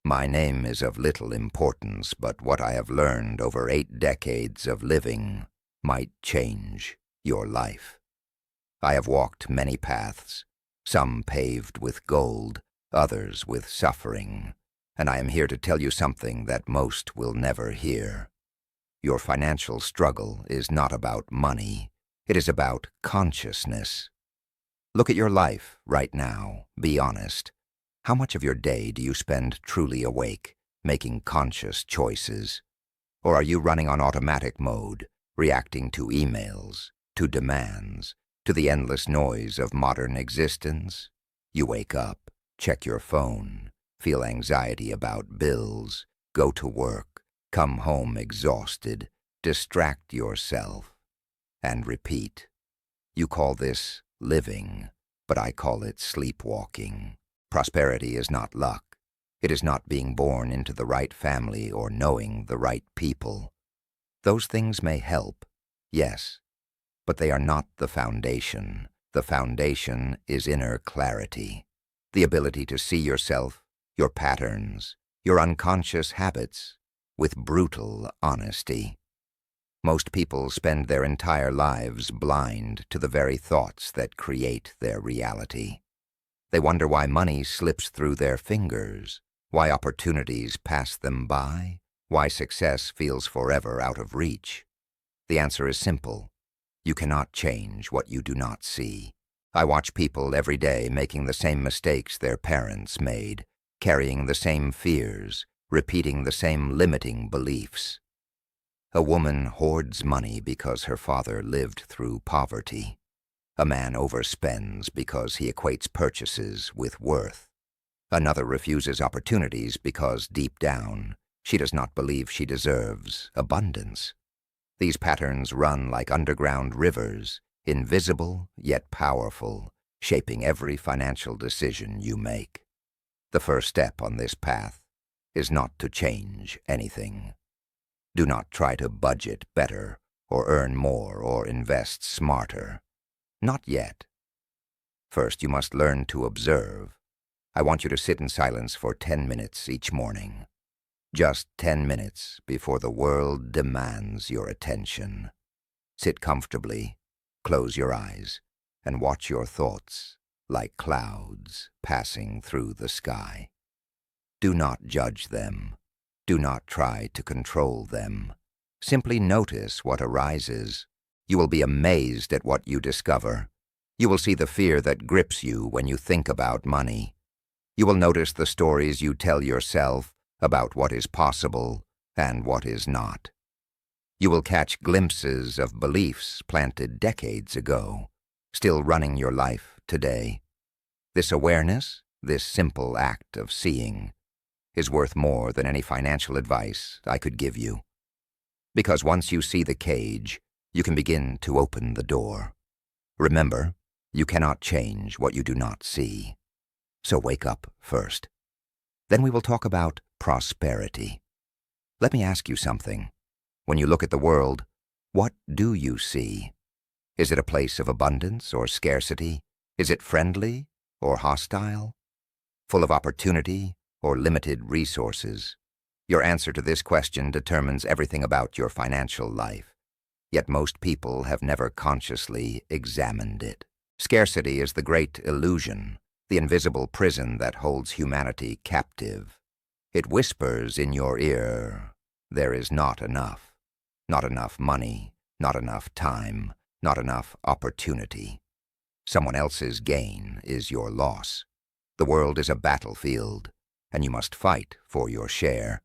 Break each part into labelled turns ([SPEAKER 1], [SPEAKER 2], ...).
[SPEAKER 1] My name is of little importance, but what I have learned over 8 decades of living might change your life. I have walked many paths, some paved with gold, others with suffering, and I am here to tell you something that most will never hear. Your financial struggle is not about money, it is about consciousness. Look at your life right now, be honest. How much of your day do you spend truly awake, making conscious choices? Or are you running on automatic mode, reacting to emails, to demands, to the endless noise of modern existence? You wake up, check your phone, feel anxiety about bills, go to work, come home exhausted, distract yourself, and repeat. You call this living, but I call it sleepwalking. Prosperity is not luck. It is not being born into the right family or knowing the right people. Those things may help, yes, but they are not the foundation. The foundation is inner clarity, the ability to see yourself, your patterns, your unconscious habits, with brutal honesty. Most people spend their entire lives blind to the very thoughts that create their reality. They wonder why money slips through their fingers, why opportunities pass them by, why success feels forever out of reach. The answer is simple. You cannot change what you do not see. I watch people every day making the same mistakes their parents made, carrying the same fears, repeating the same limiting beliefs. A woman hoards money because her father lived through poverty. A man overspends because he equates purchases with worth. Another refuses opportunities because deep down, she does not believe she deserves abundance. These patterns run like underground rivers, invisible yet powerful, shaping every financial decision you make. The first step on this path is not to change anything. Do not try to budget better, or earn more, or invest smarter. Not yet. First, you must learn to observe. I want you to sit in silence for 10 minutes each morning. Just 10 minutes before the world demands your attention. Sit comfortably, close your eyes, and watch your thoughts like clouds passing through the sky. Do not judge them. Do not try to control them. Simply notice what arises. You will be amazed at what you discover. You will see the fear that grips you when you think about money. You will notice the stories you tell yourself about what is possible and what is not. You will catch glimpses of beliefs planted decades ago, still running your life today. This awareness, this simple act of seeing, is worth more than any financial advice I could give you. Because once you see the cage, you can begin to open the door. Remember, you cannot change what you do not see. So wake up first. Then we will talk about prosperity. Let me ask you something. When you look at the world, what do you see? Is it a place of abundance or scarcity? Is it friendly or hostile? Full of opportunity or limited resources? Your answer to this question determines everything about your financial life. Yet most people have never consciously examined it. Scarcity is the great illusion, the invisible prison that holds humanity captive. It whispers in your ear, there is not enough. Not enough money, not enough time, not enough opportunity. Someone else's gain is your loss. The world is a battlefield, and you must fight for your share.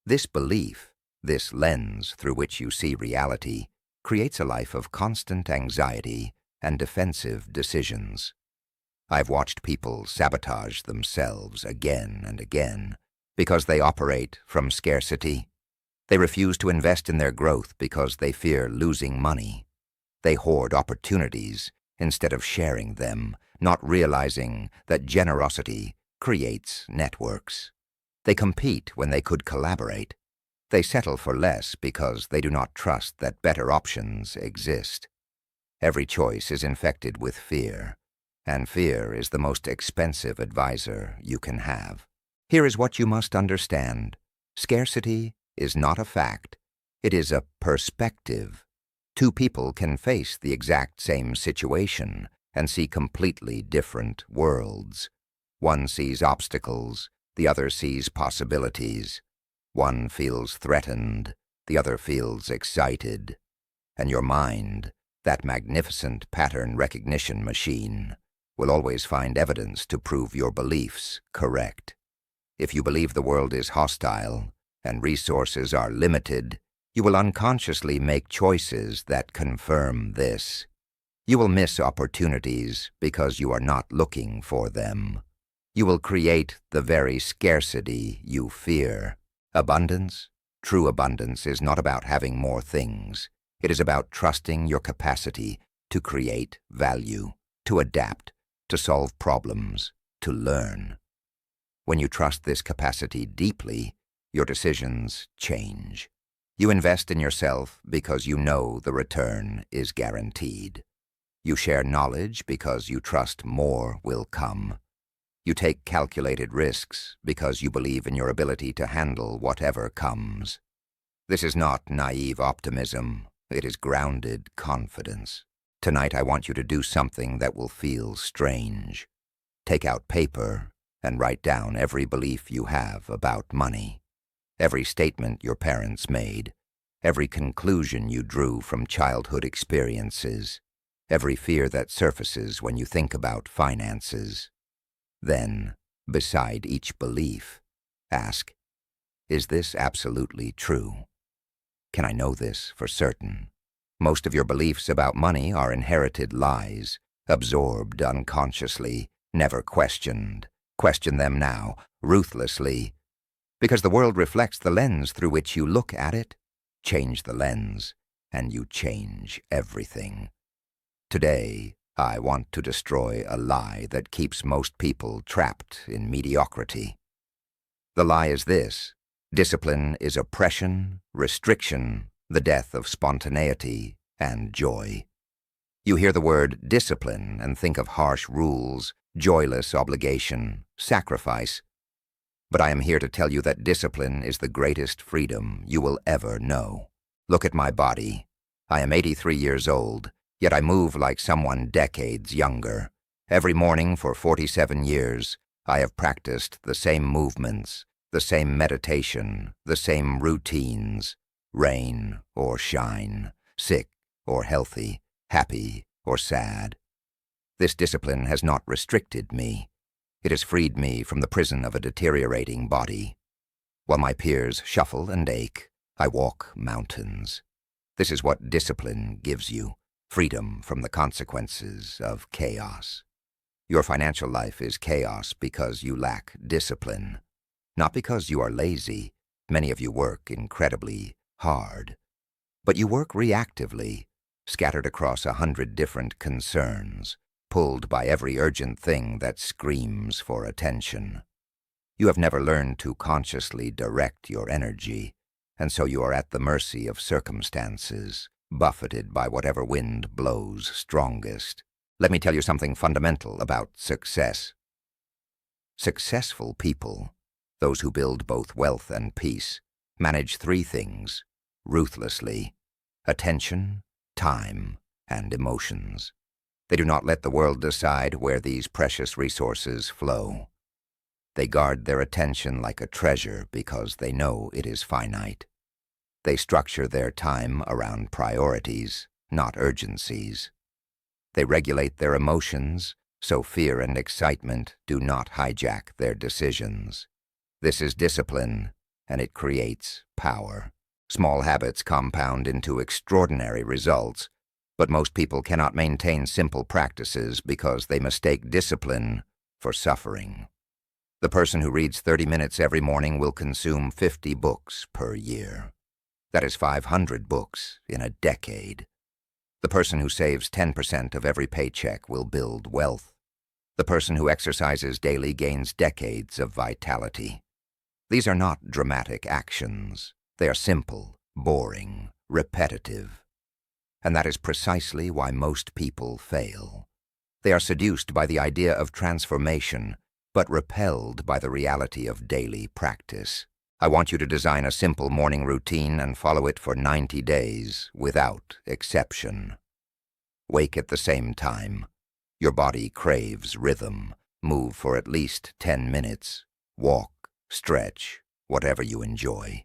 [SPEAKER 1] This belief, this lens through which you see reality, creates a life of constant anxiety and defensive decisions. I've watched people sabotage themselves again and again because they operate from scarcity. They refuse to invest in their growth because they fear losing money. They hoard opportunities instead of sharing them, not realizing that generosity creates networks. They compete when they could collaborate. They settle for less because they do not trust that better options exist. Every choice is infected with fear, and fear is the most expensive advisor you can have. Here is what you must understand. Scarcity is not a fact. It is a perspective. Two people can face the exact same situation and see completely different worlds. One sees obstacles, the other sees possibilities. One feels threatened, the other feels excited. And your mind, that magnificent pattern recognition machine, will always find evidence to prove your beliefs correct. If you believe the world is hostile and resources are limited, you will unconsciously make choices that confirm this. You will miss opportunities because you are not looking for them. You will create the very scarcity you fear. Abundance, true abundance, is not about having more things. It is about trusting your capacity to create value, to adapt, to solve problems, to learn. When you trust this capacity deeply, your decisions change. You invest in yourself because you know the return is guaranteed. You share knowledge because you trust more will come. You take calculated risks because you believe in your ability to handle whatever comes. This is not naive optimism. It is grounded confidence. Tonight I want you to do something that will feel strange. Take out paper and write down every belief you have about money, every statement your parents made, every conclusion you drew from childhood experiences, every fear that surfaces when you think about finances. Then, beside each belief, ask, is this absolutely true? Can I know this for certain? Most of your beliefs about money are inherited lies, absorbed unconsciously, never questioned. Question them now, ruthlessly. Because the world reflects the lens through which you look at it. Change the lens, and you change everything. Today, I want to destroy a lie that keeps most people trapped in mediocrity. The lie is this: discipline is oppression, restriction, the death of spontaneity and joy. You hear the word discipline and think of harsh rules, joyless obligation, sacrifice. But I am here to tell you that discipline is the greatest freedom you will ever know. Look at my body. I am 83 years old, yet I move like someone decades younger. Every morning for 47 years, I have practiced the same movements, the same meditation, the same routines, rain or shine, sick or healthy, happy or sad. This discipline has not restricted me. It has freed me from the prison of a deteriorating body. While my peers shuffle and ache, I walk mountains. This is what discipline gives you, freedom from the consequences of chaos. Your financial life is chaos because you lack discipline, not because you are lazy. Many of you work incredibly hard, but you work reactively, scattered across 100 different concerns, pulled by every urgent thing that screams for attention. You have never learned to consciously direct your energy, and so you are at the mercy of circumstances, buffeted by whatever wind blows strongest. Let me tell you something fundamental about success. Successful people, those who build both wealth and peace, manage three things ruthlessly: attention, time, and emotions. They do not let the world decide where these precious resources flow. They guard their attention like a treasure because they know it is finite. They structure their time around priorities, not urgencies. They regulate their emotions so fear and excitement do not hijack their decisions. This is discipline, and it creates power. Small habits compound into extraordinary results, but most people cannot maintain simple practices because they mistake discipline for suffering. The person who reads 30 minutes every morning will consume 50 books per year. That is 500 books in a decade. The person who saves 10% of every paycheck will build wealth. The person who exercises daily gains decades of vitality. These are not dramatic actions. They are simple, boring, repetitive. And that is precisely why most people fail. They are seduced by the idea of transformation, but repelled by the reality of daily practice. I want you to design a simple morning routine and follow it for 90 days without exception. Wake at the same time. Your body craves rhythm. Move for at least 10 minutes. Walk, stretch, whatever you enjoy.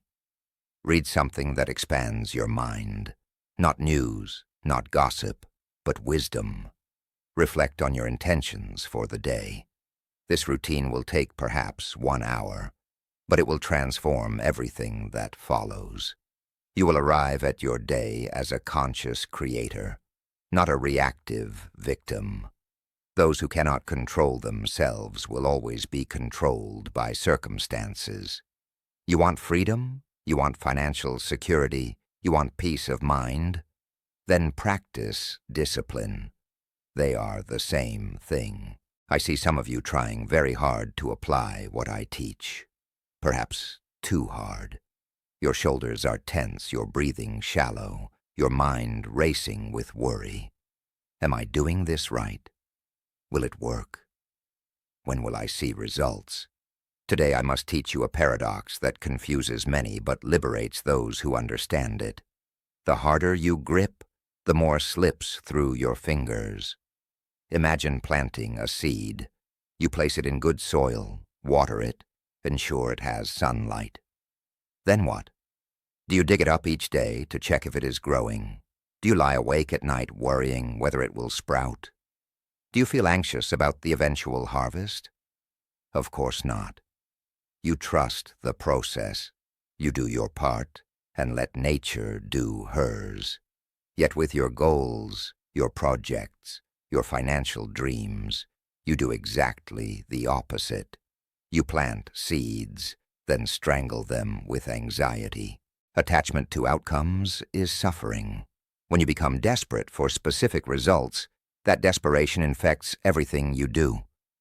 [SPEAKER 1] Read something that expands your mind. Not news, not gossip, but wisdom. Reflect on your intentions for the day. This routine will take perhaps 1 hour, but it will transform everything that follows. You will arrive at your day as a conscious creator, not a reactive victim. Those who cannot control themselves will always be controlled by circumstances. You want freedom? You want financial security? You want peace of mind? Then practice discipline. They are the same thing. I see some of you trying very hard to apply what I teach. Perhaps too hard. Your shoulders are tense, your breathing shallow, your mind racing with worry. Am I doing this right? Will it work? When will I see results? Today I must teach you a paradox that confuses many but liberates those who understand it. The harder you grip, the more slips through your fingers. Imagine planting a seed. You place it in good soil, water it, ensure it has sunlight. Then what? Do you dig it up each day to check if it is growing? Do you lie awake at night worrying whether it will sprout? Do you feel anxious about the eventual harvest? Of course not. You trust the process. You do your part and let nature do hers. Yet with your goals, your projects, your financial dreams, you do exactly the opposite. You plant seeds, then strangle them with anxiety. Attachment to outcomes is suffering. When you become desperate for specific results, that desperation infects everything you do.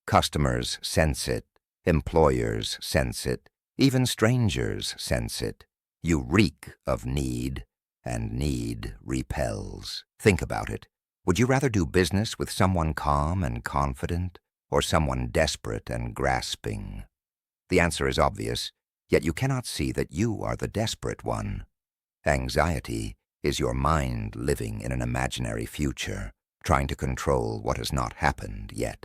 [SPEAKER 1] Customers sense it, employers sense it, even strangers sense it. You reek of need, and need repels. Think about it. Would you rather do business with someone calm and confident, or someone desperate and grasping? The answer is obvious, yet you cannot see that you are the desperate one. Anxiety is your mind living in an imaginary future, trying to control what has not happened yet.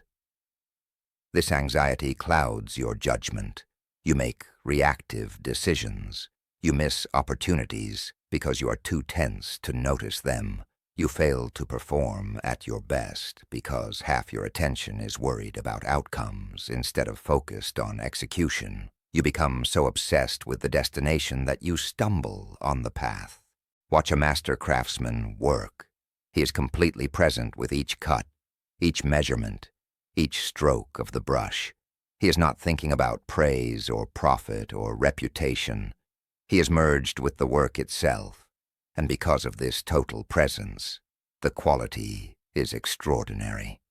[SPEAKER 1] This anxiety clouds your judgment. You make reactive decisions. You miss opportunities because you are too tense to notice them. You fail to perform at your best because half your attention is worried about outcomes instead of focused on execution. You become so obsessed with the destination that you stumble on the path. Watch a master craftsman work. He is completely present with each cut, each measurement, each stroke of the brush. He is not thinking about praise or profit or reputation. He is merged with the work itself. And because of this total presence, the quality is extraordinary.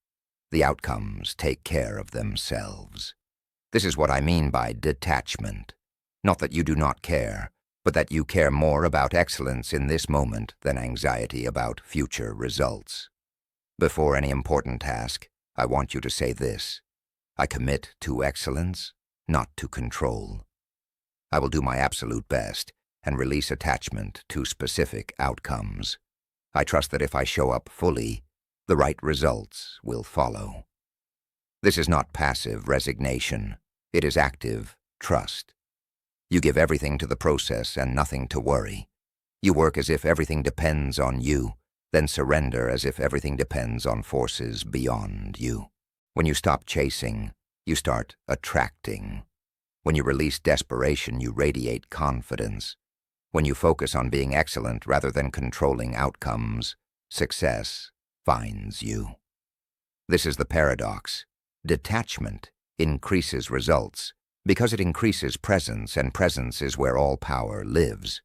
[SPEAKER 1] The outcomes take care of themselves. This is what I mean by detachment. Not that you do not care, but that you care more about excellence in this moment than anxiety about future results. Before any important task, I want you to say this: I commit to excellence, not to control. I will do my absolute best and release attachment to specific outcomes. I trust that if I show up fully, the right results will follow. This is not passive resignation. It is active trust. You give everything to the process and nothing to worry. You work as if everything depends on you, then surrender as if everything depends on forces beyond you. When you stop chasing, you start attracting. When you release desperation, you radiate confidence. When you focus on being excellent rather than controlling outcomes, success finds you. This is the paradox. Detachment increases results because it increases presence, and presence is where all power lives.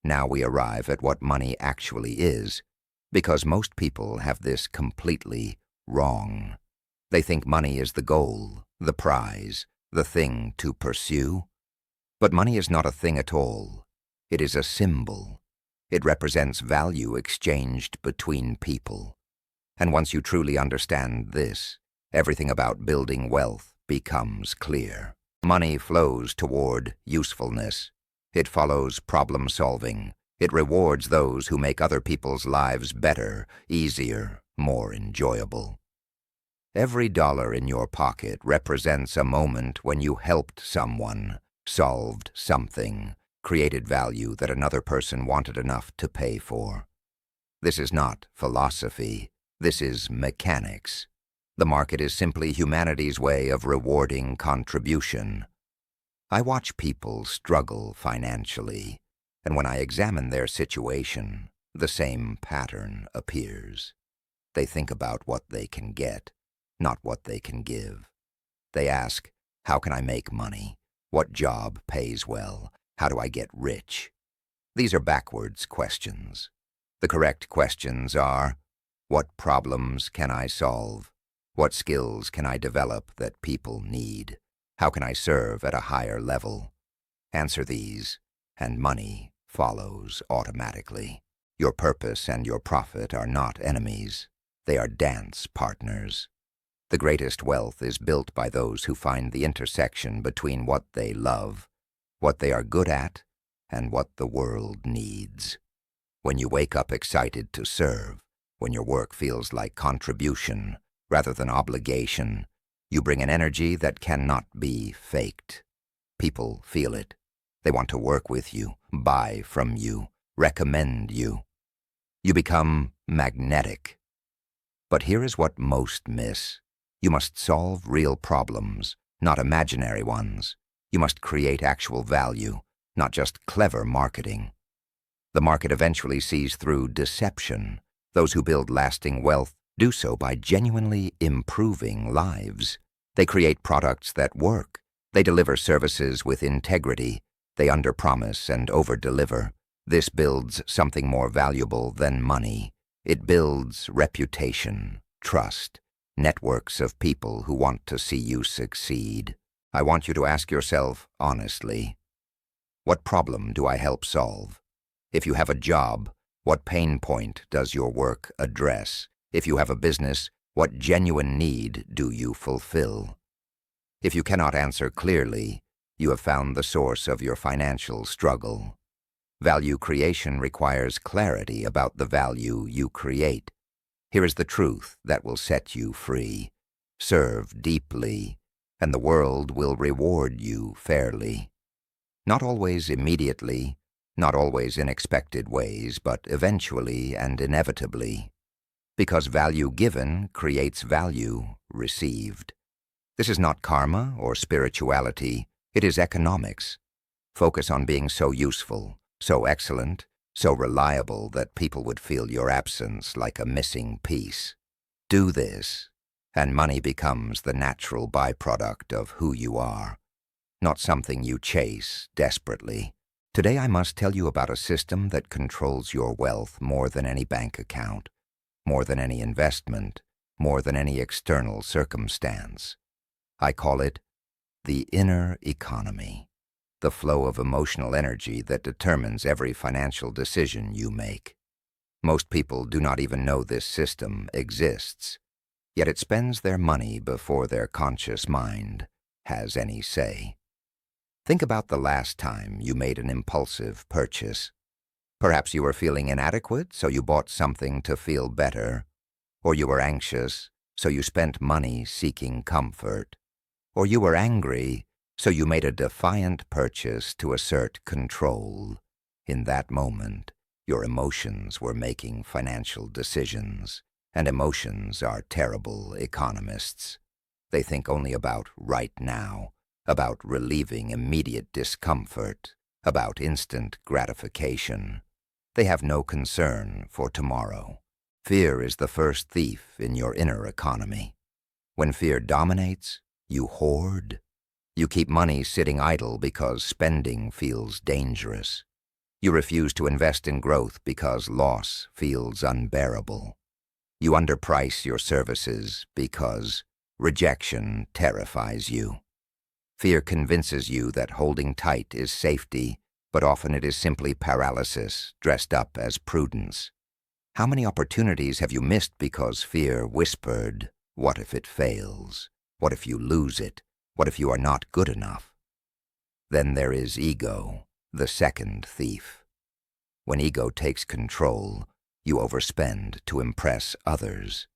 [SPEAKER 1] Now we arrive at what money actually is, because most people have this completely wrong. They think money is the goal, the prize, the thing to pursue. But money is not a thing at all. It is a symbol. It represents value exchanged between people. And once you truly understand this, everything about building wealth becomes clear. Money flows toward usefulness. It follows problem solving. It rewards those who make other people's lives better, easier, more enjoyable. Every dollar in your pocket represents a moment when you helped someone, solved something, created value that another person wanted enough to pay for. This is not philosophy. This is mechanics. The market is simply humanity's way of rewarding contribution. I watch people struggle financially, and when I examine their situation, the same pattern appears. They think about what they can get, not what they can give. They ask, how can I make money? What job pays well? How do I get rich? These are backwards questions. The correct questions are, what problems can I solve? What skills can I develop that people need? How can I serve at a higher level? Answer these, and money follows automatically. Your purpose and your profit are not enemies. They are dance partners. The greatest wealth is built by those who find the intersection between what they love, what they are good at, and what the world needs. When you wake up excited to serve, when your work feels like contribution rather than obligation, you bring an energy that cannot be faked. People feel it. They want to work with you, buy from you, recommend you. You become magnetic. But here is what most miss. You must solve real problems, not imaginary ones. You must create actual value, not just clever marketing. The market eventually sees through deception. Those who build lasting wealth do so by genuinely improving lives. They create products that work. They deliver services with integrity. They underpromise and overdeliver. This builds something more valuable than money. It builds reputation, trust, networks of people who want to see you succeed. I want you to ask yourself honestly, what problem do I help solve? If you have a job, what pain point does your work address? If you have a business, what genuine need do you fulfill? If you cannot answer clearly, you have found the source of your financial struggle. Value creation requires clarity about the value you create. Here is the truth that will set you free. Serve deeply, and the world will reward you fairly. Not always immediately, not always in expected ways, but eventually and inevitably. Because value given creates value received. This is not karma or spirituality, it is economics. Focus on being so useful, so excellent, so reliable that people would feel your absence like a missing piece. Do this, and money becomes the natural byproduct of who you are, not something you chase desperately. Today I must tell you about a system that controls your wealth more than any bank account, more than any investment, more than any external circumstance. I call it the inner economy, the flow of emotional energy that determines every financial decision you make. Most people do not even know this system exists, yet it spends their money before their conscious mind has any say. Think about the last time you made an impulsive purchase. Perhaps you were feeling inadequate, so you bought something to feel better. Or you were anxious, so you spent money seeking comfort. Or you were angry, so you made a defiant purchase to assert control. In that moment, your emotions were making financial decisions, and emotions are terrible economists. They think only about right now, about relieving immediate discomfort, about instant gratification. They have no concern for tomorrow. Fear is the first thief in your inner economy. When fear dominates, you hoard. You keep money sitting idle because spending feels dangerous. You refuse to invest in growth because loss feels unbearable. You underprice your services because rejection terrifies you. Fear convinces you that holding tight is safety, but often it is simply paralysis dressed up as prudence. How many opportunities have you missed because fear whispered, "What if it fails? What if you lose it? What if you are not good enough? Then there is ego, the second thief. When ego takes control, you overspend to impress others.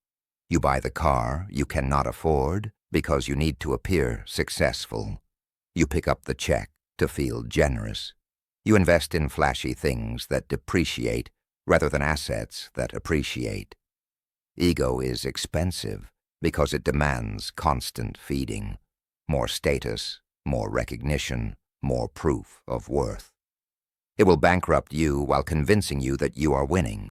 [SPEAKER 1] You buy the car you cannot afford because you need to appear successful. You pick up the check to feel generous. You invest in flashy things that depreciate rather than assets that appreciate. Ego is expensive because it demands constant feeding, more status, more recognition, more proof of worth. It will bankrupt you while convincing you that you are winning.